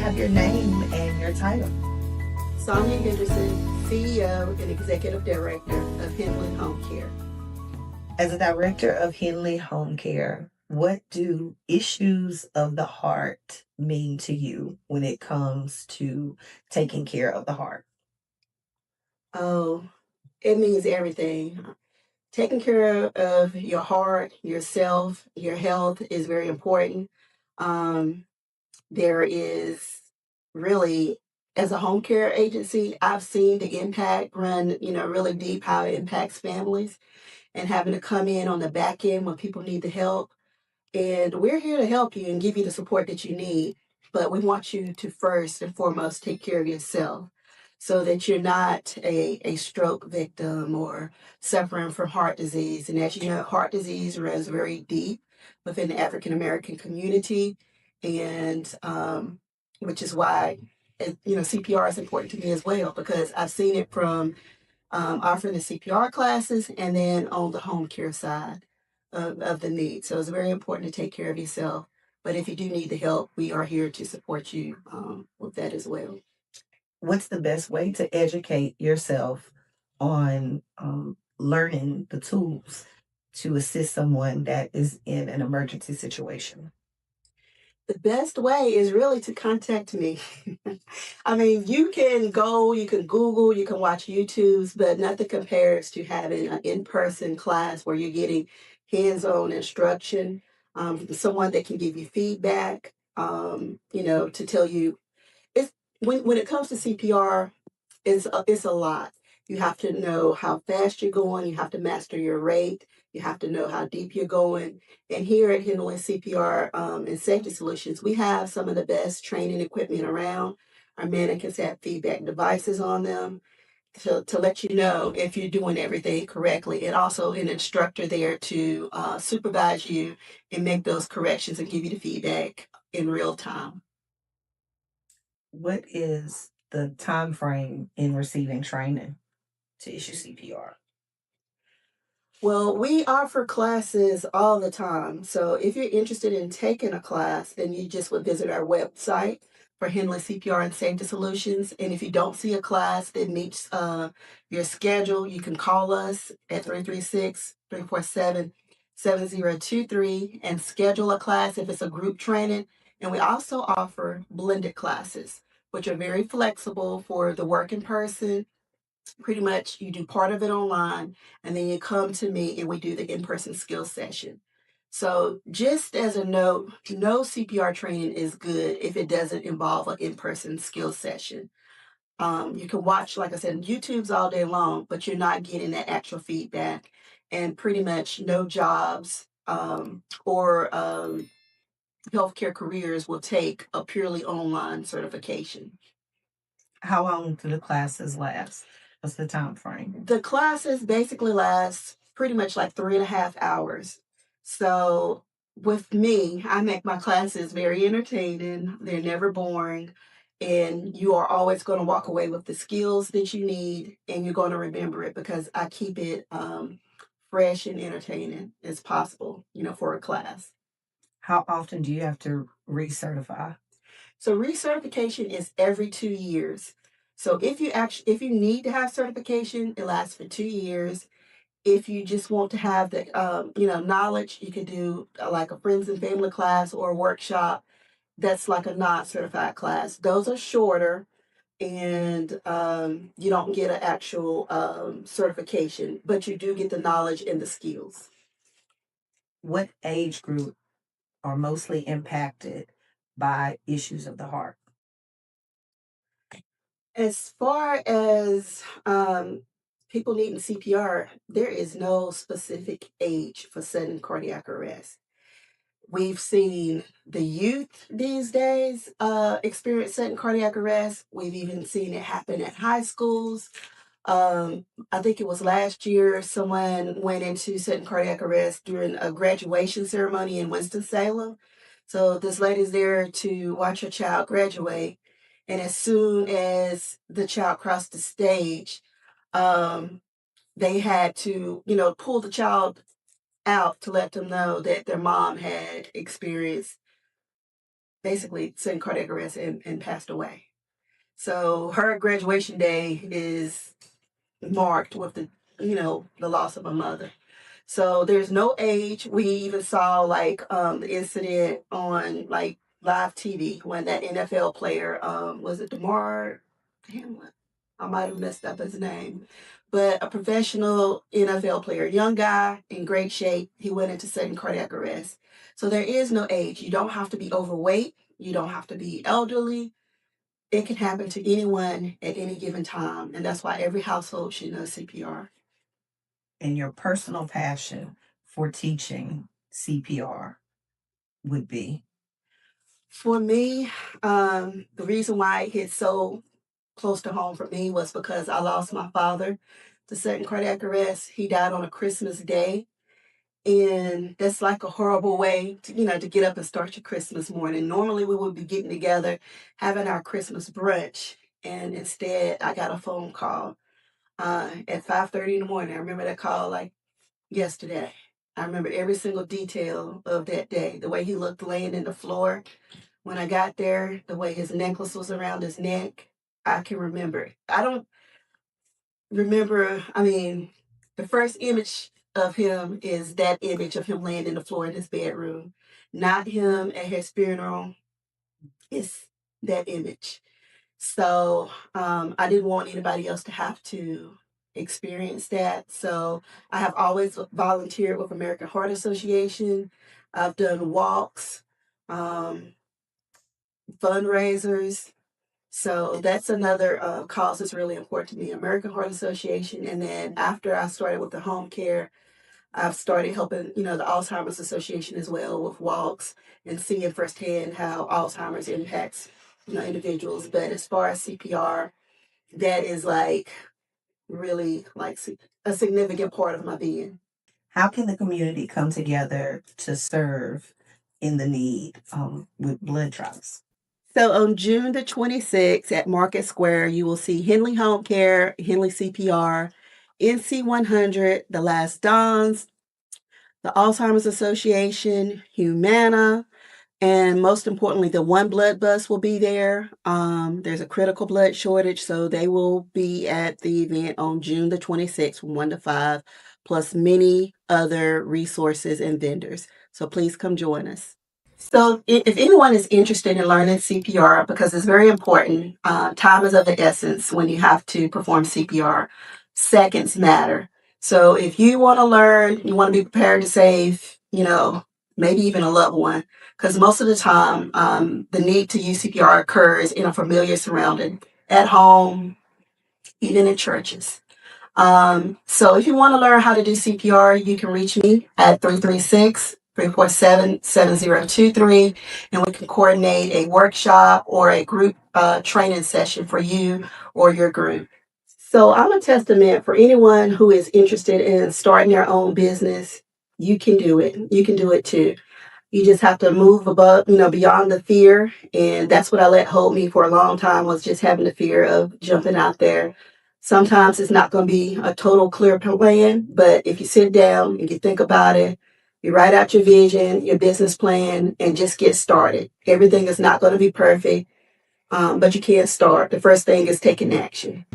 have your name and your title? Sonya Henderson, CEO and Executive Director of Hendlee Home Care. As a director of Henley Home Care, what do issues of the heart mean to you when it comes to taking care of the heart? Oh, it means everything. Taking care of your heart, yourself, your health is very important. Um, there is really, as a home care agency, I've seen the impact run, really deep, how it impacts families and having to come in on the back end when people need the help. And we're here to help you and give you the support that you need. But we want you to first and foremost take care of yourself so that you're not a stroke victim or suffering from heart disease. And as you know, heart disease runs very deep within the African American community. And which is why, CPR is important to me as well, because I've seen it from offering the CPR classes and then on the home care side of the need. So it's very important to take care of yourself. But if you do need the help, we are here to support you with that as well. What's the best way to educate yourself on learning the tools to assist someone that is in an emergency situation? The best way is really to contact me. I mean, you can go, you can Google, you can watch YouTubes, but nothing compares to having an in-person class where you're getting hands-on instruction, from someone that can give you feedback, to tell you it's when it comes to CPR, it's a lot. You have to know how fast you're going. You have to master your rate. You have to know how deep you're going. And here at Hendlee CPR and Safety Solutions, we have some of the best training equipment around. Our mannequins have feedback devices on them to let you know if you're doing everything correctly, and also an instructor there to supervise you and make those corrections and give you the feedback in real time. What is the time frame in receiving training to issue CPR? Well, we offer classes all the time. So if you're interested in taking a class, then you just would visit our website for Henley CPR and Safety Solutions. And if you don't see a class that meets your schedule, you can call us at 336-347-7023 and schedule a class if it's a group training. And we also offer blended classes, which are very flexible for the working person. Pretty much you do part of it online and then you come to me and we do the in-person skills session. So just as a note, no CPR training is good if it doesn't involve an in-person skills session. You can watch, like I said, YouTube's all day long, but you're not getting that actual feedback. And pretty much no jobs or healthcare careers will take a purely online certification. How long do the classes last? What's the time frame? The classes basically last pretty much like 3.5 hours. So with me, I make my classes very entertaining. They're never boring. And you are always going to walk away with the skills that you need and you're going to remember it because I keep it fresh and entertaining as possible, for a class. How often do you have to recertify? So recertification is every 2 years. So if you need to have certification, it lasts for 2 years. If you just want to have the knowledge, you can do like a friends and family class or a workshop that's like a non-certified class. Those are shorter and you don't get an actual certification, but you do get the knowledge and the skills. What age group are mostly impacted by issues of the heart? As far as people needing CPR, there is no specific age for sudden cardiac arrest. We've seen the youth these days experience sudden cardiac arrest. We've even seen it happen at high schools. I think it was last year someone went into sudden cardiac arrest during a graduation ceremony in Winston-Salem. So this lady's there to watch her child graduate. And as soon as the child crossed the stage, um, they had to, pull the child out to let them know that their mom had experienced basically sudden cardiac arrest and passed away. So her graduation day is marked with the loss of a mother. So there's no age. We even saw like the incident on like live TV when that NFL player was it DeMar Hamlin? I might have messed up his name, but a professional NFL player, young guy in great shape. He went into sudden cardiac arrest. So there is no age. You don't have to be overweight. You don't have to be elderly. It can happen to anyone at any given time, and that's why every household should know CPR. And your personal passion for teaching CPR would be? For me, the reason why it hit so close to home for me was because I lost my father to sudden cardiac arrest. He died on a Christmas day. And that's like a horrible way to get up and start your Christmas morning. Normally we would be getting together, having our Christmas brunch. And instead I got a phone call at 5:30 in the morning. I remember that call like yesterday. I remember every single detail of that day, the way he looked laying in the floor. When I got there, the way his necklace was around his neck, I can remember it. I don't remember, the first image of him is that image of him laying in the floor in his bedroom, not him at his funeral. It's that image. So I didn't want anybody else to have to experience that. So I have always volunteered with American Heart Association. I've done walks, um, fundraisers. So that's another cause that's really important to me, American Heart Association. And then after I started with the home care, I've started helping, the Alzheimer's Association as well with walks and seeing firsthand how Alzheimer's impacts, individuals. But as far as CPR, that is like really like a significant part of my being. How can the community come together to serve in the need with blood drives? So on June the 26th at Market Square, you will see Henley Home Care, Henley CPR, NC 100, The Last Dons, the Alzheimer's Association, Humana, and most importantly, the One Blood Bus will be there. There's a critical blood shortage, so they will be at the event on June the 26th from 1 to 5, plus many other resources and vendors. So please come join us. So, if anyone is interested in learning CPR, because it's very important, time is of the essence when you have to perform CPR. Seconds matter. So, if you want to learn, you want to be prepared to save, maybe even a loved one, because most of the time, the need to use CPR occurs in a familiar surrounding, at home, even in churches. So if you want to learn how to do CPR, you can reach me at 336-347-7023, and we can coordinate a workshop or a group training session for you or your group. So I'm a testament for anyone who is interested in starting their own business. You can do it. You can do it too. You just have to move above, beyond the fear. And that's what I let hold me for a long time, was just having the fear of jumping out there. Sometimes it's not going to be a total clear plan, but if you sit down and you think about it, you write out your vision, your business plan, and just get started. Everything is not going to be perfect, but you can start. The first thing is taking action.